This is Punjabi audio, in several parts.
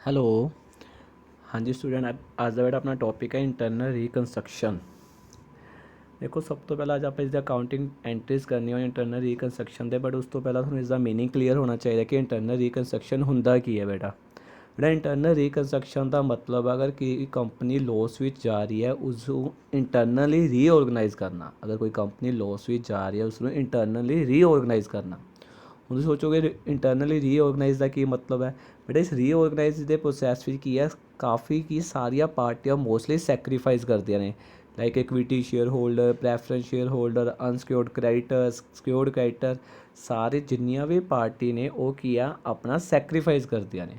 ਹੈਲੋ। ਹਾਂਜੀ ਸਟੂਡੈਂਟ, ਅੱਜ ਦਾ ਜਿਹੜਾ ਆਪਣਾ ਟੌਪਿਕ ਹੈ ਇੰਟਰਨਲ ਰੀਕਨਸਟਰਕਸ਼ਨ। ਦੇਖੋ, ਸਭ ਤੋਂ ਪਹਿਲਾਂ ਅੱਜ ਆਪਾਂ ਇਸਦੀ ਅਕਾਊਂਟਿੰਗ ਐਂਟਰੀਜ਼ ਕਰਨੀ ਹੋਈ ਇੰਟਰਨਲ ਰੀਕਨਸਟਰਕਸ਼ਨ ਦੇ, ਬਟ ਉਸ ਤੋਂ ਪਹਿਲਾਂ ਤੁਹਾਨੂੰ ਇਸਦਾ ਮੀਨਿੰਗ ਕਲੀਅਰ ਹੋਣਾ ਚਾਹੀਦਾ ਕਿ ਇੰਟਰਨਲ ਰੀਕਨਸਟਰਕਸ਼ਨ ਹੁੰਦਾ ਕੀ ਹੈ ਬੇਟਾ। ਜਿਹੜਾ ਇੰਟਰਨਲ ਰੀਕਨਸਟਰਕਸ਼ਨ ਦਾ ਮਤਲਬ ਅਗਰ ਕਿ ਕੰਪਨੀ ਲੋਸ ਵਿੱਚ ਜਾ ਰਹੀ ਹੈ ਉਸ ਨੂੰ ਇੰਟਰਨਲੀ ਰੀਆਰਗਨਾਈਜ਼ ਕਰਨਾ। ਅਗਰ ਕੋਈ ਕੰਪਨੀ ਲੋਸ ਵਿੱਚ ਜਾ ਰਹੀ ਹੈ ਉਸ ਨੂੰ ਇੰਟਰਨਲੀ ਰੀਆਰਗਨਾਈਜ਼ ਕਰਨਾ। ਹੁਣ ਤੁਸੀਂ ਸੋਚੋਗੇ ਇੰਟਰਨਲੀ ਰੀਆਰਗਨਾਈਜ਼ ਦਾ ਕੀ ਮਤਲਬ ਹੈ ਬੇਟਾ। ਇਸ ਰੀਆਰਗਨਾਈਜ਼ ਦੇ ਪ੍ਰੋਸੈਸ ਵਿੱਚ ਕੀ ਹੈ, ਕਾਫੀ ਸਾਰੀਆਂ ਪਾਰਟੀਆਂ ਮੋਸਟਲੀ ਸੈਕਰੀਫਾਈਸ ਕਰਦੀਆਂ ਨੇ, like equity share holder, preference share holder, unsecured creditors, secured creditor, ਸਾਰੇ ਜਿੰਨੀਆਂ ਵੀ ਪਾਰਟੀ ਨੇ ਉਹ ਕੀ ਆ ਆਪਣਾ ਸੈਕਰੀਫਾਈਸ ਕਰਦੀਆਂ ਨੇ।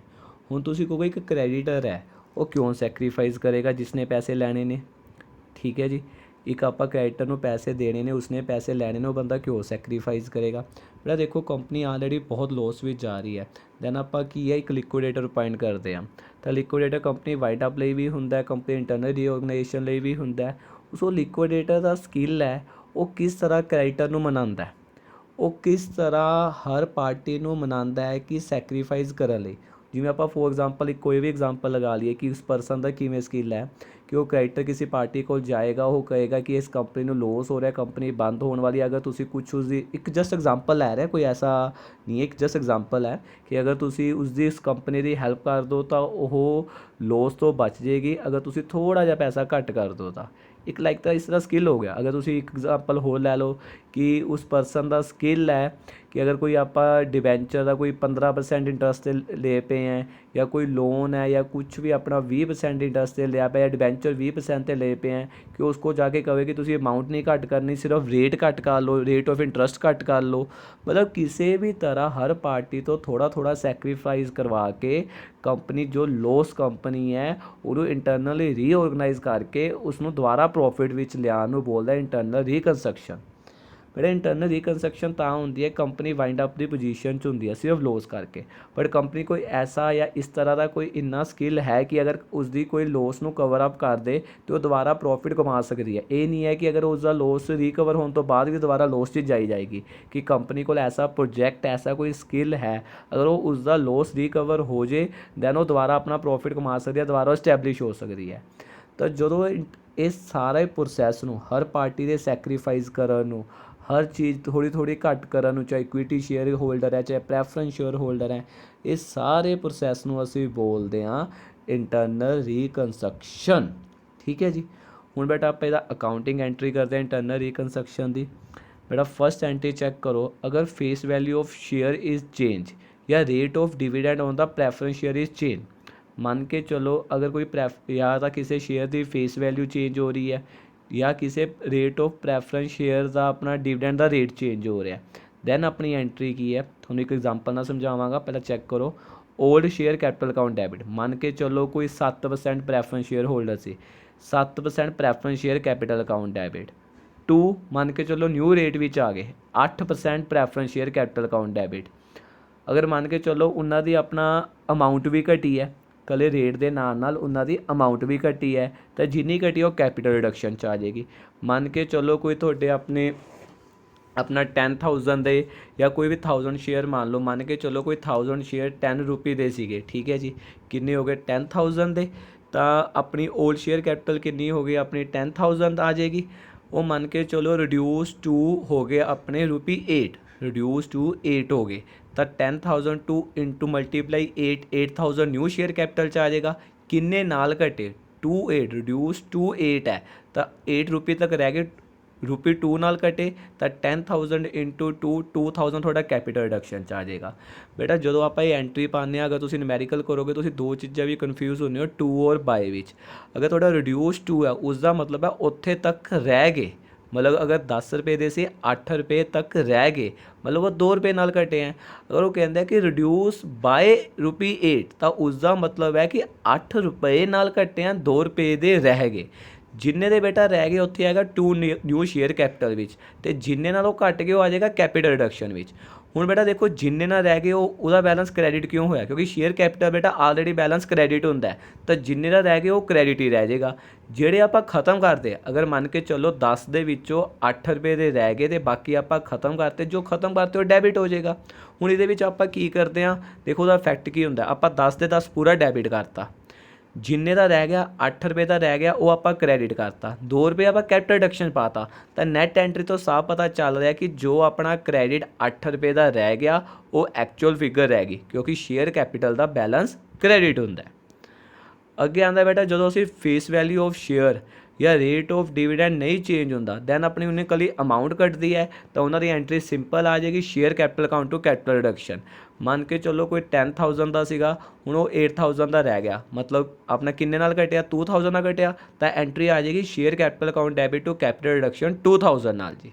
ਹੁਣ ਤੁਸੀਂ ਕਹੋਗੇ ਇੱਕ ਕ੍ਰੈਡੀਟਰ ਹੈ ਉਹ ਕਿਉਂ ਸੈਕਰੀਫਾਈਸ ਕਰੇਗਾ ਜਿਸਨੇ ਪੈਸੇ ਲੈਣੇ ਨੇ, ਠੀਕ ਹੈ ਜੀ। ਇੱਕ ਆਪਾਂ ਕ੍ਰੈਡੀਟਰ ਨੂੰ ਪੈਸੇ ਦੇਣੇ ਨੇ, ਉਸਨੇ ਪੈਸੇ ਲੈਣੇ ਨੇ, ਉਹ ਬੰਦਾ ਕਿਉਂ ਸੈਕਰੀਫਾਈਸ ਕਰੇਗਾ ਬੇਟਾ। ਦੇਖੋ, ਕੰਪਨੀ ਆਲਰੇਡੀ ਬਹੁਤ ਲੋਸ ਵਿੱਚ ਜਾ ਰਹੀ ਹੈ, ਦੈਨ ਆਪਾਂ ਕੀ ਹੈ ਇੱਕ ਲਿਕੁਇਡੇਟਰ ਅਪਾਇੰਟ ਕਰਦੇ ਹਾਂ। ਤਾਂ ਲਿਕੁਇਡੇਟਰ ਕੰਪਨੀ ਵਾਈਟ ਅਪ ਲਈ ਵੀ ਹੁੰਦਾ, ਕੰਪਨੀ ਇੰਟਰਨਲ ਰੀਆਰਗਨਾਈਜੇਸ਼ਨ ਲਈ ਵੀ ਹੁੰਦਾ। ਉਸ ਲਿਕੁਇਡੇਟਰ ਦਾ ਸਕਿੱਲ ਹੈ ਉਹ ਕਿਸ ਤਰ੍ਹਾਂ ਕ੍ਰੈਡੀਟਰ ਨੂੰ ਮਨਾਉਂਦਾ, ਉਹ ਕਿਸ ਤਰ੍ਹਾਂ ਹਰ ਪਾਰਟੀ ਨੂੰ ਮਨਾਉਂਦਾ ਹੈ ਕਿ ਸੈਕਰੀਫਾਈਸ ਕਰਨ ਲਈ। ਜਿਵੇਂ ਆਪਾਂ ਫੋਰ ਐਗਜ਼ਾਮਪਲ ਇੱਕ ਕੋਈ ਵੀ ਐਗਜ਼ਾਮਪਲ ਲਗਾ ਲਈਏ ਕਿ ਉਸ ਪਰਸਨ ਦਾ ਕਿਵੇਂ ਸਕਿੱਲ ਹੈ ਕਿ ਉਹ ਕ੍ਰੈਡੀਟਰ ਕਿਸੇ ਪਾਰਟੀ ਕੋਲ ਜਾਏਗਾ, ਉਹ ਕਹੇਗਾ ਕਿ ਇਸ ਕੰਪਨੀ ਨੂੰ ਲੋਸ ਹੋ ਰਿਹਾ, ਕੰਪਨੀ ਬੰਦ ਹੋਣ ਵਾਲੀ। ਅਗਰ ਤੁਸੀਂ ਕੁਛ ਉਸਦੀ ਇੱਕ ਜਸਟ ਐਗਜ਼ਾਮਪਲ ਲੈ ਰਿਹਾ, ਕੋਈ ਐਸਾ ਨਹੀਂ ਹੈ, ਇੱਕ ਜਸਟ ਐਗਜ਼ਾਮਪਲ ਹੈ ਕਿ ਅਗਰ ਤੁਸੀਂ ਉਸਦੀ ਇਸ ਕੰਪਨੀ ਦੀ ਹੈਲਪ ਕਰ ਦਿਓ ਤਾਂ ਉਹ ਲੋਸ ਤੋਂ ਬਚ ਜਾਏਗੀ, ਅਗਰ ਤੁਸੀਂ ਥੋੜ੍ਹਾ ਜਿਹਾ ਪੈਸਾ ਘੱਟ ਕਰ ਦਿਓ ਤਾਂ। ਇੱਕ ਲਾਈਕ ਤਾਂ ਇਸ ਤਰ੍ਹਾਂ ਸਕਿੱਲ ਹੋ ਗਿਆ। ਅਗਰ ਤੁਸੀਂ ਇੱਕ ਐਗਜ਼ਾਮਪਲ ਹੋਰ ਲੈ ਲਓ ਕਿ ਉਸ ਪਰਸਨ ਦਾ ਸਕਿੱਲ ਹੈ ਕਿ ਅਗਰ ਕੋਈ ਆਪਾਂ ਡਿਬੈਂਚਰ ਦਾ ਕੋਈ 15% ਇੰਟਰਸਟ 'ਤੇ ਲੈ ਪਏ ਹੈ, ਜਾਂ ਕੋਈ ਲੋਨ ਹੈ ਜਾਂ ਕੁਛ ਵੀ ਆਪਣਾ 20% ਇੰਟਰਸਟ 'ਤੇ ਲਿਆ ਪਿਆ, ਜਾਂ ਡਿਬੈਂਚਰ 20% 'ਤੇ ਲੈ ਪਏ ਹੈ, ਕਿ ਉਸ ਕੋ ਜਾ ਕੇ ਕਹੇ ਕਿ ਤੁਸੀਂ ਅਮਾਊਂਟ ਨਹੀਂ ਘੱਟ ਕਰਨੀ, ਸਿਰਫ ਰੇਟ ਘੱਟ ਕਰ ਲਓ, ਰੇਟ ਆਫ ਇੰਟਰਸਟ ਘੱਟ ਕਰ ਲਓ। ਮਤਲਬ ਕਿਸੇ ਵੀ ਤਰ੍ਹਾਂ ਹਰ ਪਾਰਟੀ ਤੋਂ ਥੋੜ੍ਹਾ ਥੋੜ੍ਹਾ ਸੈਕਰੀਫਾਈਸ ਕਰਵਾ ਕੇ ਕੰਪਨੀ ਜੋ ਲੋਸ ਕੰਪਨੀ ਹੈ ਉਹਨੂੰ ਇੰਟਰਨਲੀ ਰੀਆਰਗਨਾਈਜ਼ ਕਰਕੇ ਉਸਨੂੰ ਦੁਬਾਰਾ ਪ੍ਰੋਫਿਟ ਵਿੱਚ ਲਿਆਉਣ ਨੂੰ ਬੋਲਦਾ internal reconstruction. But internal reconstruction ਤਾਂ ਹੁੰਦੀ ਹੈ ਕੰਪਨੀ ਵਾਈਂਡ ਅਪ ਦੀ ਪੋਜੀਸ਼ਨ 'ਚ ਹੁੰਦੀ ਹੈ ਸਿਰਫ ਲੋਸ ਕਰਕੇ। ਬਟ ਕੰਪਨੀ ਕੋਈ ਐਸਾ ਜਾਂ ਇਸ ਤਰ੍ਹਾਂ ਦਾ ਕੋਈ ਇੰਨਾ ਸਕਿੱਲ ਹੈ ਕਿ ਅਗਰ ਉਸਦੀ ਕੋਈ ਲੋਸ ਨੂੰ ਕਵਰ ਅਪ ਕਰ ਦੇ ਤਾਂ ਉਹ ਦੁਬਾਰਾ ਪ੍ਰੋਫਿਟ ਕਮਾ ਸਕਦੀ ਹੈ। ਇਹ ਨਹੀਂ ਹੈ ਕਿ ਅਗਰ ਉਸਦਾ ਲੋਸ ਰਿਕਵਰ ਹੋਣ ਤੋਂ ਬਾਅਦ ਵੀ ਦੁਬਾਰਾ ਲੋਸ 'ਚ ਜਾਈ ਜਾਏਗੀ। ਕਿ ਕੰਪਨੀ ਕੋਲ ਐਸਾ ਪ੍ਰੋਜੈਕਟ, ਐਸਾ ਕੋਈ ਸਕਿੱਲ ਹੈ, ਅਗਰ ਉਹ ਉਸਦਾ ਲੋਸ ਰਿਕਵਰ ਹੋ ਜੇ ਦੈਨ ਉਹ ਦੁਬਾਰਾ ਆਪਣਾ ਪ੍ਰੋਫਿਟ ਕਮਾ ਸਕਦੀ ਹੈ, ਦੁਬਾਰਾ ਸਟੈਬਲਿਸ਼ ਹੋ ਸਕਦੀ ਹੈ। ਤਾਂ ਜਦੋਂ ਇਸ ਸਾਰੇ ਪ੍ਰੋਸੈਸ ਨੂੰ ਹਰ ਪਾਰਟੀ ਦੇ ਸੈਕਰੀਫਾਈਸ ਕਰਨ ਨੂੰ, ਹਰ ਚੀਜ਼ ਥੋੜ੍ਹੀ ਥੋੜ੍ਹੀ ਘੱਟ ਕਰਨ ਨੂੰ, ਚਾਹੇ ਇਕੁਇਟੀ ਸ਼ੇਅਰ ਹੋਲਡਰ ਹੈ, ਚਾਹੇ ਪ੍ਰੈਫਰੈਂਸ ਸ਼ੇਅਰ ਹੋਲਡਰ ਹੈ, ਇਹ ਸਾਰੇ ਪ੍ਰੋਸੈਸ ਨੂੰ ਅਸੀਂ ਬੋਲਦੇ ਹਾਂ ਇੰਟਰਨਲ ਰੀਕਨਸਟਰਕਸ਼ਨ, ਠੀਕ ਹੈ ਜੀ। ਹੁਣ ਬੇਟਾ ਆਪਾਂ ਇਹਦਾ ਅਕਾਊਂਟਿੰਗ ਐਂਟਰੀ ਕਰਦੇ ਹਾਂ ਇੰਟਰਨਲ ਰੀਕਨਸਟਰਕਸ਼ਨ ਦੀ। ਬੇਟਾ ਫਸਟ ਐਂਟਰੀ ਚੈੱਕ ਕਰੋ, ਅਗਰ face value of share is change ਜਾਂ rate of dividend on the preference share is change. ਮੰਨ ਕੇ ਚਲੋ ਅਗਰ ਕੋਈ ਜਾਂ ਤਾਂ ਕਿਸੇ ਸ਼ੇਅਰ ਦੀ ਫੇਸ ਵੈਲਿਊ ਚੇਂਜ ਹੋ ਰਹੀ ਹੈ ਜਾਂ ਕਿਸੇ ਰੇਟ ਆਫ ਪ੍ਰੈਫਰੈਂਸ ਸ਼ੇਅਰ ਦਾ ਆਪਣਾ ਡਿਵੀਡੈਂਡ ਦਾ ਰੇਟ ਚੇਂਜ ਹੋ ਰਿਹਾ, ਦੈਨ ਆਪਣੀ ਐਂਟਰੀ ਕੀ ਹੈ ਤੁਹਾਨੂੰ ਇੱਕ ਐਗਜ਼ਾਮਪਲ ਨਾਲ ਸਮਝਾਵਾਂਗਾ। ਪਹਿਲਾਂ ਚੈੱਕ ਕਰੋ, old share capital account debit. ਮੰਨ ਕੇ ਚਲੋ ਕੋਈ 7% ਪ੍ਰੈਫਰੈਂਸ ਸ਼ੇਅਰ ਹੋਲਡਰ ਸੀ, 7% preference share capital account debit to ਮੰਨ ਕੇ ਚਲੋ ਨਿਊ ਰੇਟ ਵਿੱਚ ਆ ਗਏ 8% preference share capital account debit. ਅਗਰ ਮੰਨ ਕੇ ਚਲੋ ਉਹਨਾਂ ਦੀ ਆਪਣਾ ਅਮਾਊਂਟ ਵੀ ਘਟੀ ਹੈ, ਕੱਲੇ ਰੇਟ ਦੇ ਨਾਲ ਨਾਲ ਉਹਨਾਂ ਦੀ ਅਮਾਊਂਟ ਵੀ ਘਟੀ ਹੈ, ਤਾਂ ਜਿੰਨੀ ਘਟੀ ਉਹ ਕੈਪੀਟਲ ਰਿਡਕਸ਼ਨ 'ਚ ਆ ਜਾਏਗੀ। ਮੰਨ ਕੇ ਚਲੋ ਕੋਈ ਤੁਹਾਡੇ ਆਪਣਾ 10,000 ਦੇ ਜਾਂ ਕੋਈ ਵੀ 1000 ਸ਼ੇਅਰ ਮੰਨ ਲਓ, ਮੰਨ ਕੇ ਚਲੋ ਕੋਈ 1000 ਸ਼ੇਅਰ 10 ਰੁਪਏ ਦੇ ਸੀਗੇ, ਠੀਕ ਹੈ ਜੀ। ਕਿੰਨੇ ਹੋ ਗਏ 10,000 ਦੇ, ਤਾਂ ਆਪਣੀ ਓਲਡ ਸ਼ੇਅਰ ਕੈਪੀਟਲ ਕਿੰਨੀ ਹੋ ਗਈ ਆਪਣੀ 10,000 ਆ ਜਾਏਗੀ। ਉਹ ਮੰਨ ਕੇ ਚਲੋ ਰਿਡਿਊਸ ਟੂ ਹੋ ਗਏ ਆਪਣੇ ₹8, ਰਿਡਿਊਸ ਟੂ 8 ਹੋ ਗਏ, ਤਾਂ 10,000 to into multiply 8, 8,000 new share capital 'ਚ ਆ ਜਾਏਗਾ। ਕਿੰਨੇ ਨਾਲ ਘਟੇ 28, ਰਿਡਿਊਸ ਟੂ 8 ਹੈ ਤਾਂ 8 ਰੁਪਏ ਤੱਕ ਰਹਿ ਗਏ, ₹2 ਨਾਲ ਘਟੇ ਤਾਂ 10,000 ਇੰਟੂ 2,000 ਤੁਹਾਡਾ ਕੈਪੀਟਲ ਰਿਡਕਸ਼ਨ 'ਚ ਆ ਜਾਏਗਾ। ਬੇਟਾ ਜਦੋਂ ਆਪਾਂ ਇਹ ਐਂਟਰੀ ਪਾਉਂਦੇ ਹਾਂ, ਅਗਰ ਤੁਸੀਂ ਨਿਊਮੈਰੀਕਲ ਕਰੋਗੇ ਤੁਸੀਂ ਦੋ ਚੀਜ਼ਾਂ ਵੀ ਕਨਫਿਊਜ਼ ਹੁੰਦੇ ਹੋ, ਟੂ ਔਰ ਬਾਏ ਵਿੱਚ। ਅਗਰ ਤੁਹਾਡਾ ਰਿਡਿਊਸ ਟੂ ਹੈ ਉਸਦਾ ਮਤਲਬ ਹੈ ਉੱਥੇ ਤੱਕ ਰਹਿ ਗਏ, ਮਤਲਬ ਅਗਰ 10 ਰੁਪਏ ਦੇ ਸੀ 8 ਰੁਪਏ ਤੱਕ ਰਹਿ ਗਏ, ਮਤਲਬ ਉਹ 2 ਰੁਪਏ ਨਾਲ ਘਟੇ ਹੈ। ਅਗਰ ਉਹ ਕਹਿੰਦਾ ਕਿ ਰਿਡਿਊਸ ਬਾਏ ₹8 ਤਾਂ ਉਸਦਾ ਮਤਲਬ ਹੈ ਕਿ 8 ਰੁਪਏ ਨਾਲ ਘਟੇ ਹੈ, 2 ਰੁਪਏ ਦੇ ਰਹਿ ਗਏ। जिन्ने दे बेटा रह गए उत्थे आएगा टू न्यू शेयर कैपिटल विच, ते जिन्ने नालों घट गए वो आ जाएगा कैपिटल रिडक्शन विच। हुण बेटा देखो जिन्ने ना रह गए ਉਹਦਾ बैलेंस क्रेडिट क्यों होया, क्योंकि शेयर कैपिटल बेटा ऑलरेडी बैलेंस क्रेडिट होंदा है, तो जिन्ने ना रह गए वो क्रेडिट ही रह जाएगा। ਜਿਹੜੇ ਆਪਾਂ ਖਤਮ ਕਰਦੇ अगर मन के चलो 10 ਦੇ ਵਿੱਚੋਂ 8 ਰੁਪਏ ਦੇ ਰਹਿ ਗਏ ਤੇ ਬਾਕੀ ਆਪਾਂ ਖਤਮ ਕਰਤੇ, ਜੋ ਖਤਮ ਕਰਤੇ ਉਹ ਡੈਬਿਟ ਹੋ ਜਾਏਗਾ। ਹੁਣ ਇਹਦੇ ਵਿੱਚ ਆਪਾਂ ਕੀ ਕਰਦੇ ਆ, ਦੇਖੋ ਉਹਦਾ ਇਫੈਕਟ ਕੀ ਹੁੰਦਾ, ਆਪਾਂ 10 ਦੇ 10 ਪੂਰਾ ਡੈਬਿਟ ਕਰਤਾ, जिन्ने का रह गया 8 रुपये का रह गया वो आप क्रेडिट करता, 2 रुपये आप कैपिटल रिडक्शन पाता, तो नैट एंट्री तो साफ पता चल रहा है कि जो अपना क्रेडिट 8 रुपये का रह गया वो एक्चुअल फिगर रह गई, क्योंकि शेयर कैपिटल का बैलेंस क्रेडिट होंदा है। अगे आंदा बेटा जो असी फेस वैल्यू ऑफ शेयर या रेट ऑफ डिविडेंड नहीं चेंज होंदा, दैन अपनी उन्हें कली अमाउंट कटती है, तो उन्होंने एंट्री सिंपल आ जाएगी share capital account to capital reduction. मान के चलो कोई 10,000 का सीगा, हुण वो 8,000 का रह गया, मतलब अपना किन्ने नाल घटिया 2,000 का घटिया, तो एंट्री आ जाएगी share capital account debit to capital reduction 2,000 नाल जी।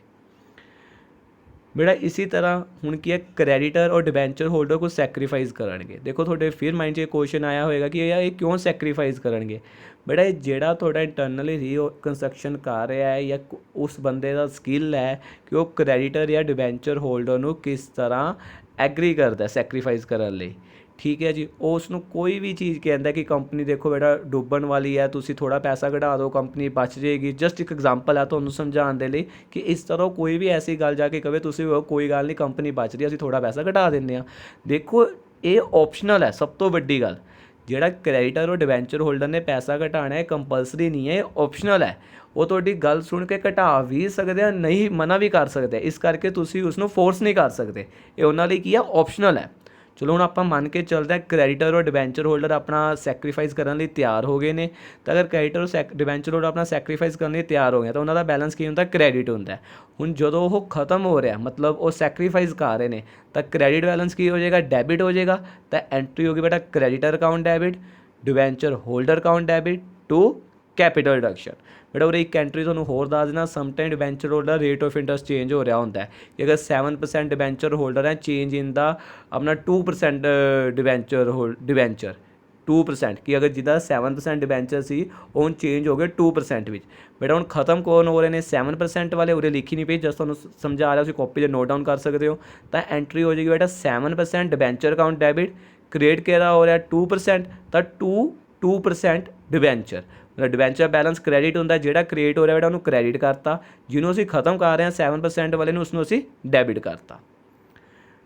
बेटा इसी तरह हुण की है क्रेडिटर और डिबेंचर होल्डर को सैक्रीफाइस करनगे। देखो थोड़े फिर माइंड च क्वेश्चन आया होएगा कि यार ये क्यों सैक्रीफाइस करनगे। बेटा ये जेड़ा थोड़ा इंटरनली रीकंस्ट्रक्शन कर रहा है या उस बंदे का स्किल है कि वो क्रेडिटर या डिबेंचर होल्डर नूं किस तरह एग्री करता है सैक्रीफाइस करने लई, ठीक है जी। उसनों कोई भी चीज़ कहता कि कंपनी देखो बेटा डुबन वाली है, तुसी थोड़ा पैसा घटा दो कंपनी बच जाएगी, जस्ट एक एग्जाम्पल है तुहानूं समझाने लई कि इस तरह कोई भी ऐसी गल जाके कहे तुसी कोई गल नहीं कंपनी बच रही, असीं थोड़ा पैसा घटा देंगे आ। देखो ये ऑप्शनल है, सब तो वड्डी गल जिहड़ा क्रेडिटर और डिबेंचर होल्डर ने पैसा घटाना है कंपलसरी नहीं है, ऑप्शनल है। वो तुहाडी गल सुन के घटा भी सकते हैं, नहीं मना भी कर सकते, इस करके तुसी उसनूं फोर्स नहीं कर सकते, ये उन्हां लई की है ऑप्शनल है। चलो हुण आपां मन के चलते हैं क्रेडिटर और डिबेंचर होल्डर अपना सैक्रीफाइस करने लई तैयार हो गए ने, तो अगर क्रेडिटर और डिबेंचर होल्डर अपना सैक्रीफाइस करने लई तैयार हो गए तो उन्होंने बैलेंस की होंदा क्रेडिट होंदा है। हुण जदों वो खत्म हो रहा मतलब वो सैक्रीफाइस कर रहे हैं तो क्रेडिट बैलेंस की हो जाएगा डेबिट हो जाएगा, तो एंट्री होगी बेटा creditor account debit debenture holder account debit to capital reduction. बेटा और एक एंट्री तुहानूं होर दस देना, sometime debenture holder rate of interest change हो रहा होंदा है कि अगर 7% डिबेंचर होल्डर है चेंज इन द अपना 2% डिबेंचर 2% कि अगर जिदा 7% डिबेंचर सी वो चेंज हो गए 2% विच। बेटा हुण खत्म कौन हो रहे हैं 7% वाले, उरे लिखी नहीं पई जस्ट तुहानूं समझा रहा, कॉपी से नोट डाउन कर सकते हो। तो एंट्री हो जाएगी बेटा 7% डिबेंचर अकाउंट डेबिट, क्रिएट केड़ा हो रहा 2%, तो 2% डिबेंचर डिबेंचर बैलेंस क्रेडिट होंदा जिहड़ा क्रिएट हो रहा बेटा उन्होंने क्रेडिट करता, जिन्होंने असीं खत्म कर रहे हैं 7% वाले नूं उसनूं असीं डेबिट करता।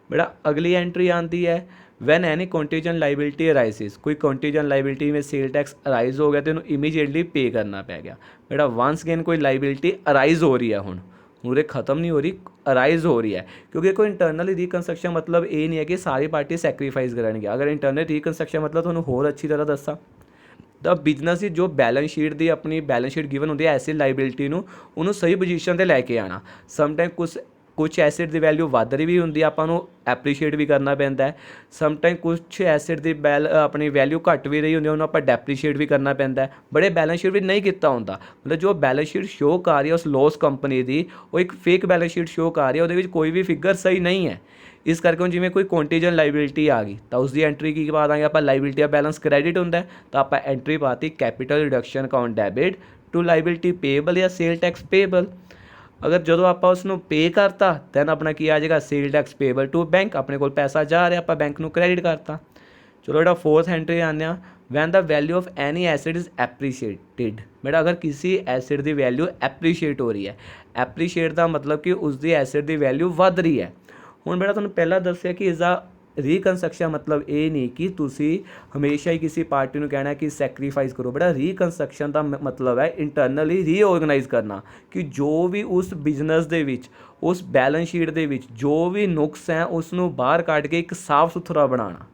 बेटा अगली एंट्री आती है van any contingent liability arises, कोई कॉन्टीजेंट लाइबिलिटी में सेल टैक्स अराइज हो गया तो उन्होंने इमीजिएटली पे करना पै गया। बेटा वंस अगेन कोई लाइबिलिटी अराइज हो रही है, हुण उरे खत्म नहीं हो रही, अराइज हो रही है, क्योंकि कोई इंटरनली रिकंस्ट्रक्शन मतलब ये नहीं है कि सारी पार्टी सैक्रीफाइस करेंगे। अगर इंटरनल रिकंस्ट्रक्शन मतलब तुहानूं होर अच्छी तरह दसा तो बिजनेस की जो बैलेंस शीट की अपनी बैलेंस शीट गिवन होंदी है एसिड लाइबिलिटी उन्होंने सही पोजीशन पर लैके आना। समटाइम कुछ एसिड की वैल्यू वध रही भी होंगी, आपां एप्रीशिएट भी करना पैंदा है। समटाइम कुछ एसिड की अपनी वैल्यू घट भी रही होंगी, उन्होंने आप डेप्रीशिएट भी करना पैंदा है। बड़े बैलेंस शीट भी नहीं किया होंदा, मतलब जो बैलेंस शीट शो कर रही है उस लॉस कंपनी की वो एक फेक बैलेंस शीट शो कर रही है, वो कोई भी फिगर सही नहीं है। इस करके जिमें कोई कॉन्टीजेंट लाइबिलिटी आ गई तो उसकी एंट्री की पा देंगे आप लाइबिलिटी का बैलेंस क्रेडिट होंदा है, तो आप एंट्री पाती capital reduction account debit to liability payable या सेल टैक्स पेएबल। अगर जो आप उसनों पे करता दैन अपना की आ जाएगा sale tax payable to bank, अपने को पैसा जा रहा आप बैंक को क्रेडिट करता। चलो बेटा फोर्थ एंट्री आने when the value of any asset is appreciated. बेटा अगर किसी एसिड की वैल्यू एप्रीशिएट हो रही है, एप्रीशिएट का मतलब कि उसकी एसिड की वैल्यू वध रही है। हुण बेटा तुहानूं पहला दस्सिया कि इसका रिकंस्ट्रक्शन मतलब ये नहीं कि तुसी हमेशा ही किसी पार्टी को कहना कि सैक्रीफाइस करो। बेटा रिकंस्ट्रक्शन का मतलब है इंटरनली रीऑर्गेनाइज करना कि जो भी उस बिजनेस दे विच उस बैलेंस शीट दे विच जो भी नुक्स हैं उसनूं बाहर कढ़ के एक साफ सुथरा बनाना,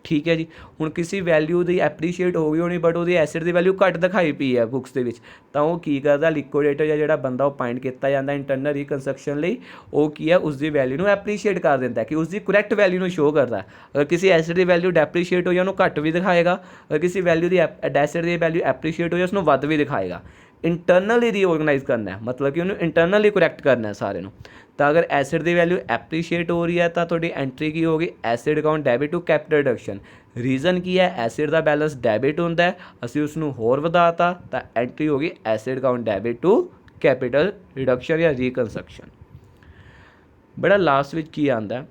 ठीक है जी। हुण किसी वैल्यू की एप्रीशिएट हो गई होनी बट वो एसिड की वैल्यू घट दिखाई पई है बुक्स के तो वो की करता लिक्विडेटर या जो बंदा अपॉइंट किया जाता इंटरनल रिकंस्ट्रक्शन लई वो की है उसकी वैल्यू को एप्रीशिएट कर देता है कि उसकी करैक्ट वैल्यू शो करता है। अगर किसी एसिड की वैल्यू डेप्रीशिएट हो जाए उन्होंने घट भी दिखाएगा, अगर किसी वैल्यू की एसिड की वैल्यू एप्रीशिएट हो जाए उसमें वध भी दिखाएगा। इंटरनली रीऑर्गेनाइज करना है मतलब कि उन्होंने इंटरनली करैक्ट करना है सारे। तो अगर एसिड की वैल्यू एप्रीशिएट हो रही है तो थोड़ी एंट्री की होगी asset account debit to capital reduction. Reason ਕੀ ਹੈ, ਐਸਿਡ ਦਾ ਬੈਲੈਂਸ ਡੈਬਿਟ ਹੁੰਦਾ ਹੈ, ਅਸੀਂ ਉਸ ਨੂੰ ਹੋਰ ਵਧਾਤਾ ਤਾਂ ਐਂਟਰੀ ਹੋ ਗਈ asset account debit to capital reduction ਜਾਂ ਰੀਕਨਸਟਰਕਸ਼ਨ। ਬੜਾ ਲਾਸਟ ਵਿੱਚ ਕੀ ਆਉਂਦਾ,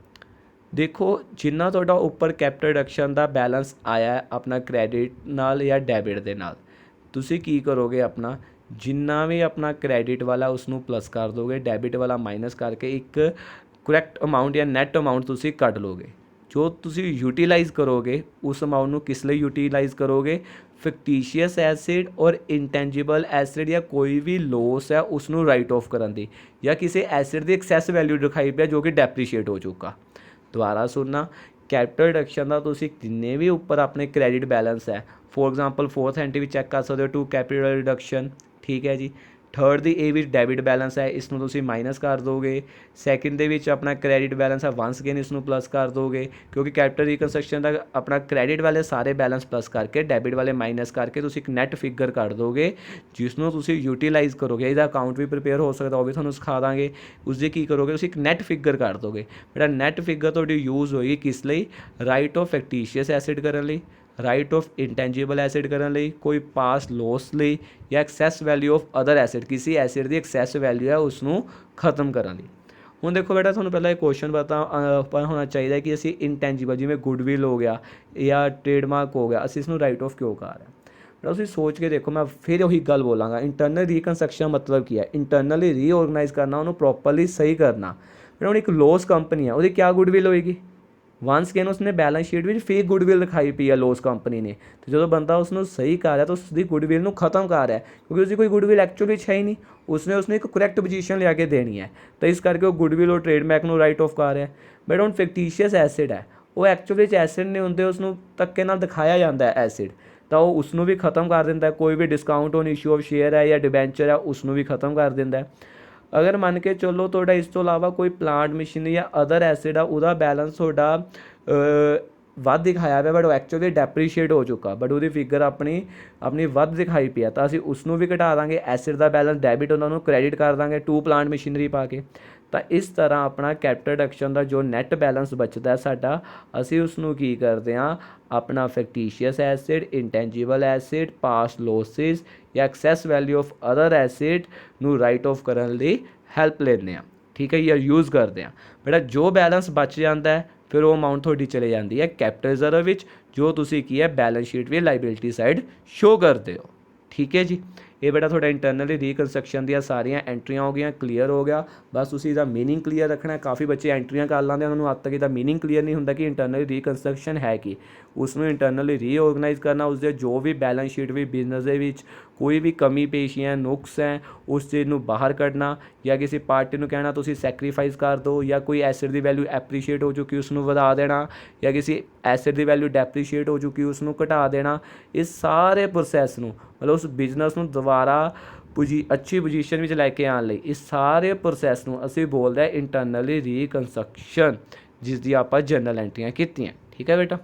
ਦੇਖੋ ਜਿੰਨਾ ਤੁਹਾਡਾ ਉੱਪਰ ਕੈਪੀਟਲ ਰਿਡਕਸ਼ਨ ਦਾ ਬੈਲੈਂਸ ਆਇਆ ਆਪਣਾ ਕ੍ਰੈਡਿਟ ਨਾਲ ਜਾਂ ਡੈਬਿਟ ਦੇ ਨਾਲ, ਤੁਸੀਂ ਕੀ ਕਰੋਗੇ, ਆਪਣਾ ਜਿੰਨਾ ਵੀ ਆਪਣਾ ਕ੍ਰੈਡਿਟ ਵਾਲਾ ਉਸ ਨੂੰ ਪਲੱਸ ਕਰ ਦੋਗੇ, ਡੈਬਿਟ ਵਾਲਾ ਮਾਈਨਸ ਕਰਕੇ ਇੱਕ ਕਰੈਕਟ ਅਮਾਊਂਟ ਜਾਂ ਨੈਟ ਅਮਾਊਂਟ ਤੁਸੀਂ ਕੱਢ ਲੋਗੇ। ਜੋ ਤੁਸੀਂ ਯੂਟੀਲਾਈਜ਼ ਕਰੋਗੇ ਉਸ ਅਮਾਊਂਟ ਨੂੰ ਕਿਸ ਲਈ ਯੂਟੀਲਾਈਜ਼ ਕਰੋਗੇ, ਫਿਕਟੀਸ਼ੀਅਸ ਐਸਿਡ ਔਰ ਇੰਟੈਂਜੀਬਲ ਐਸਿਡ ਜਾਂ ਕੋਈ ਵੀ ਲੋਸ ਹੈ ਉਸ ਨੂੰ ਰਾਈਟ ਆਫ ਕਰਨ ਦੀ, ਜਾਂ ਕਿਸੇ ਐਸਿਡ ਦੀ ਐਕਸੈਸ ਵੈਲਿਊ ਦਿਖਾਈ ਪਿਆ ਜੋ ਕਿ ਡੈਪਰੀਸ਼ੀਏਟ ਹੋ ਚੁੱਕਾ। ਦੁਬਾਰਾ ਸੁਣਨਾ, ਕੈਪੀਟਲ ਰਿਡਕਸ਼ਨ ਦਾ ਤੁਸੀਂ ਜਿੰਨੇ ਵੀ ਉੱਪਰ ਆਪਣੇ ਕ੍ਰੈਡਿਟ ਬੈਲੈਂਸ ਹੈ, ਫੋਰ ਐਗਜ਼ਾਮਪਲ 4th ਐਂਟਰੀ ਵਿੱਚ ਚੈੱਕ ਕਰ ਸਕਦੇ ਹੋ ਟੂ ਕੈਪੀਟਲ ਰਿਡਕਸ਼ਨ, ਠੀਕ ਹੈ ਜੀ। ਥਰਡ ਦੀ ਇਹ ਵਿੱਚ ਡੈਬਿਟ ਬੈਲੈਂਸ ਹੈ, ਇਸ ਨੂੰ ਤੁਸੀਂ ਮਾਈਨਸ ਕਰ ਦੋਗੇ। ਸੈਕਿੰਡ ਦੇ ਵਿੱਚ ਆਪਣਾ ਕ੍ਰੈਡਿਟ ਬੈਲੈਂਸ ਹੈ, ਵਨਸ ਅਗੇਨ ਇਸ ਨੂੰ ਪਲੱਸ ਕਰ ਦੋਗੇ, ਕਿਉਂਕਿ ਕੈਪੀਟਲ ਰੀਕਨਸਟਰਕਸ਼ਨ ਦਾ ਆਪਣਾ ਕ੍ਰੈਡਿਟ ਵਾਲੇ ਸਾਰੇ ਬੈਲੈਂਸ ਪਲੱਸ ਕਰਕੇ ਡੈਬਿਟ ਵਾਲੇ ਮਾਈਨਸ ਕਰਕੇ ਤੁਸੀਂ ਇੱਕ ਨੈਟ ਫਿਗਰ ਕੱਢ ਦੋਗੇ, ਜਿਸ ਨੂੰ ਤੁਸੀਂ ਯੂਟੀਲਾਈਜ਼ ਕਰੋਗੇ। ਇਹਦਾ ਅਕਾਊਂਟ ਵੀ ਪ੍ਰੀਪੇਅਰ ਹੋ ਸਕਦਾ, ਉਹ ਵੀ ਤੁਹਾਨੂੰ ਸਿਖਾ ਦਾਂਗੇ। ਉਸ ਦੇ ਕੀ ਕਰੋਗੇ, ਤੁਸੀਂ ਇੱਕ ਨੈਟ ਫਿਗਰ ਕੱਢ ਦੋਗੇ। ਜਿਹੜਾ ਨੈਟ ਫਿਗਰ ਤੁਹਾਡੀ ਯੂਜ਼ ਹੋਏਗੀ ਕਿਸ ਲਈ, ਰਾਈਟ ਆਫ ਫੈਕਟੀਸ਼ੀਅਸ ਐਸਿਡ ਕਰਨ ਲਈ, ਰਾਈਟ ਆਫ ਇੰਟੈਂਜੀਬਲ ਐਸਿਡ ਕਰਨ ਲਈ, ਕੋਈ ਪਾਸ ਲੋਸ ਲਈ, ਜਾਂ excess value of other asset, ਕਿਸੇ ਐਸਿਡ ਦੀ ਐਕਸੈਸ ਵੈਲਿਊ ਹੈ ਉਸ ਨੂੰ ਖਤਮ ਕਰਨ ਲਈ। ਹੁਣ ਦੇਖੋ ਬੇਟਾ, ਤੁਹਾਨੂੰ ਪਹਿਲਾਂ ਇਹ ਕੁਐਸਚਨ ਪਤਾ ਹੋਣਾ ਚਾਹੀਦਾ ਕਿ ਅਸੀਂ ਇੰਟੈਂਜੀਬਲ ਜਿਵੇਂ ਗੁੱਡਵਿਲ ਹੋ ਗਿਆ ਜਾਂ ਟ੍ਰੇਡਮਾਰਕ ਹੋ ਗਿਆ, ਅਸੀਂ ਇਸ ਨੂੰ ਰਾਈਟ ਆਫ ਕਿਉਂ ਕਰ ਰਹੇ ਹਾਂ। ਬੇਟਾ ਤੁਸੀਂ ਸੋਚ ਕੇ ਦੇਖੋ, ਮੈਂ ਫਿਰ ਉਹੀ ਗੱਲ ਬੋਲਾਂਗਾ, ਇੰਟਰਨਲ ਰੀਕਨਸਟਰਕਸ਼ਨ ਮਤਲਬ ਕੀ ਹੈ, ਇੰਟਰਨਲੀ ਰੀਆਰਗਨਾਈਜ਼ ਕਰਨਾ, ਉਹਨੂੰ ਪ੍ਰੋਪਰਲੀ ਸਹੀ ਕਰਨਾ। ਬੇਟਾ ਹੁਣ ਇੱਕ ਲੋਸ ਕੰਪਨੀ ਹੈ, ਉਹਦੀ ਕਿਆ ਗੁੱਡਵਿਲ ਹੋਏਗੀ, ਵਨਸ ਅਗੇਨ ਉਸਨੇ ਬੈਲੈਂਸ ਸ਼ੀਟ ਵਿੱਚ ਫੇਕ ਗੁੱਡਵਿਲ ਦਿਖਾਈ ਪਈ ਹੈ ਲੋਸ ਕੰਪਨੀ ਨੇ, ਅਤੇ ਜਦੋਂ ਬੰਦਾ ਉਸ ਨੂੰ ਸਹੀ ਕਰ ਰਿਹਾ ਤਾਂ ਉਸ ਦੀ ਗੁੱਡਵਿਲ ਨੂੰ ਖਤਮ ਕਰ ਰਿਹਾ, ਕਿਉਂਕਿ ਉਸਦੀ ਕੋਈ ਗੁੱਡਵਿਲ ਐਕਚੁਅਲੀ ਹੈ ਹੀ ਨਹੀਂ, ਉਸਨੇ ਇੱਕ ਕਰੈਕਟ ਪੋਜੀਸ਼ਨ ਲਿਆ ਕੇ ਦੇਣੀ ਹੈ, ਤਾਂ ਇਸ ਕਰਕੇ ਉਹ ਗੁੱਡਵਿਲ ਔਰ ਟ੍ਰੇਡਮਾਰਕ ਨੂੰ ਰਾਈਟ ਆਫ ਕਰ ਰਿਹਾ। ਬਟ ਹੁਣ ਫਿਕਟੀਸ਼ੀਅਸ ਐਸਿਡ ਹੈ, ਉਹ ਐਕਚੁਅਲੀ 'ਚ ਐਸਿਡ ਨਹੀਂ ਹੁੰਦੇ, ਉਸ ਨੂੰ ਧੱਕੇ ਨਾਲ ਦਿਖਾਇਆ ਜਾਂਦਾ ਹੈ ਐਸਿਡ, ਤਾਂ ਉਹ ਉਸ ਨੂੰ ਵੀ ਖਤਮ ਕਰ ਦਿੰਦਾ। ਕੋਈ ਵੀ discount on issue of share ਹੈ ਜਾਂ ਡਿਬੈਂਚਰ ਹੈ, ਉਸ ਨੂੰ ਵੀ ਖਤਮ ਕਰ ਦਿੰਦਾ। ਅਗਰ ਮੰਨ ਕੇ ਚੱਲੋ ਤੁਹਾਡਾ ਇਸ ਤੋਂ ਇਲਾਵਾ ਕੋਈ ਪਲਾਂਟ ਮਸ਼ੀਨਰੀ ਜਾਂ ਅਦਰ ਐਸਿਡ ਆ, ਉਹਦਾ ਬੈਲੈਂਸ ਤੁਹਾਡਾ ਵੱਧ ਦਿਖਾਇਆ ਪਿਆ, ਬਟ ਉਹ ਐਕਚੁਅਲੀ ਡੈਪਰੀਸ਼ੀਏਟ ਹੋ ਚੁੱਕਾ, ਬਟ ਉਹਦੀ ਫਿਗਰ ਆਪਣੀ ਵੱਧ ਦਿਖਾਈ ਪਈ ਆ, ਤਾਂ ਅਸੀਂ ਉਸ ਨੂੰ ਵੀ ਘਟਾ ਦਾਂਗੇ, ਐਸਿਡ ਦਾ ਬੈਲੈਂਸ ਡੈਬਿਟ ਉਹਨਾਂ ਨੂੰ ਕ੍ਰੈਡਿਟ ਕਰ ਦਾਂਗੇ ਟੂ ਪਲਾਂਟ ਮਸ਼ੀਨਰੀ ਪਾ ਕੇ। ਤਾਂ ਇਸ ਤਰ੍ਹਾਂ ਆਪਣਾ ਕੈਪੀਟਲ ਰਿਡਕਸ਼ਨ ਦਾ ਜੋ ਨੈਟ ਬੈਲੈਂਸ ਬਚਦਾ ਸਾਡਾ, ਅਸੀਂ ਉਸ ਨੂੰ ਕੀ ਕਰਦੇ ਹਾਂ, ਆਪਣਾ fictitious asset, intangible asset, past losses ਜਾਂ excess value of other asset ਨੂੰ ਰਾਈਟ ਆਫ ਕਰਨ ਲਈ ਹੈਲਪ ਲੈਂਦੇ ਹਾਂ, ਠੀਕ ਹੈ, ਜਾਂ ਯੂਜ਼ ਕਰਦੇ ਹਾਂ। ਬੇਟਾ ਜੋ ਬੈਲੈਂਸ ਬਚ ਜਾਂਦਾ ਹੈ ਫਿਰ ਉਹ ਅਮਾਊਂਟ ਤੁਹਾਡੀ ਚਲੇ ਜਾਂਦੀ ਹੈ ਕੈਪੀਟਲ ਰਿਜ਼ਰਵ ਵਿੱਚ, ਜੋ ਤੁਸੀਂ ਕੀ ਹੈ ਬੈਲੈਂਸ ਸ਼ੀਟ ਵੀ ਲਾਇਬਿਲਿਟੀ ਸਾਈਡ ਸ਼ੋ ਕਰਦੇ ਹੋ, ਠੀਕ ਹੈ ਜੀ। ਇਹ ਬੇਟਾ ਤੁਹਾਡਾ ਇੰਟਰਨਲੀ ਰੀਕਨਸਟਰਕਸ਼ਨ ਦੀਆਂ ਸਾਰੀਆਂ ਐਂਟਰੀਆਂ ਹੋ ਗਈਆਂ, ਕਲੀਅਰ ਹੋ ਗਿਆ। ਬਸ ਤੁਸੀਂ ਇਹਦਾ ਮੀਨਿੰਗ ਕਲੀਅਰ ਰੱਖਣਾ। ਕਾਫੀ ਬੱਚੇ ਐਂਟਰੀਆਂ ਕਰ ਲੈਂਦੇ, ਉਹਨਾਂ ਨੂੰ ਅੱਜ ਤੱਕ ਇਹਦਾ ਮੀਨਿੰਗ ਕਲੀਅਰ ਨਹੀਂ ਹੁੰਦਾ ਕਿ ਇੰਟਰਨਲੀ ਰੀਕਨਸਟਰਕਸ਼ਨ ਹੈ ਕੀ। ਉਸ ਨੂੰ ਇੰਟਰਨਲੀ ਰੀਆਰਗਨਾਈਜ਼ ਕਰਨਾ, ਉਸਦੇ ਜੋ ਵੀ ਬੈਲੈਂਸ ਸ਼ੀਟ ਵੀ ਬਿਜ਼ਨਸ ਦੇ ਵਿੱਚ ਕੋਈ ਵੀ ਕਮੀ ਪੇਸ਼ੀਆਂ ਨੁਕਸ ਹੈ ਉਸ ਚੀਜ਼ ਨੂੰ ਬਾਹਰ ਕੱਢਣਾ, ਜਾਂ ਕਿਸੇ ਪਾਰਟੀ ਨੂੰ ਕਹਿਣਾ ਤੁਸੀਂ ਸੈਕਰੀਫਾਈਸ ਕਰ ਦਿਓ, ਜਾਂ ਕੋਈ ਐਸਿਡ ਦੀ ਵੈਲਿਊ ਐਪਰੀਸ਼ੀਏਟ ਹੋ ਚੁੱਕੀ ਉਸ ਨੂੰ ਵਧਾ ਦੇਣਾ, ਜਾਂ ਕਿਸੇ ਐਸਿਡ ਦੀ ਵੈਲਿਊ ਡੈਪਰੀਸ਼ੀਏਟ ਹੋ ਚੁੱਕੀ ਉਸ ਨੂੰ ਘਟਾ ਦੇਣਾ। ਇਸ ਸਾਰੇ ਪ੍ਰੋਸੈਸ ਨੂੰ ਮਤਲਬ ਉਸ ਬਿਜ਼ਨਸ ਨੂੰ ਦੁਬਾਰਾ ਅੱਛੀ ਪੋਜੀਸ਼ਨ ਵਿੱਚ ਲੈ ਕੇ ਆਉਣ ਲਈ ਇਸ ਸਾਰੇ ਪ੍ਰੋਸੈਸ ਨੂੰ ਅਸੀਂ ਬੋਲਦੇ ਹਾਂ ਇੰਟਰਨਲੀ ਰੀਕਨਸਟਰਕਸ਼ਨ, ਜਿਸ ਦੀ ਆਪਾਂ ਜਨਰਲ ਐਂਟਰੀਆਂ ਕੀਤੀਆਂ, ਠੀਕ ਹੈ ਬੇਟਾ।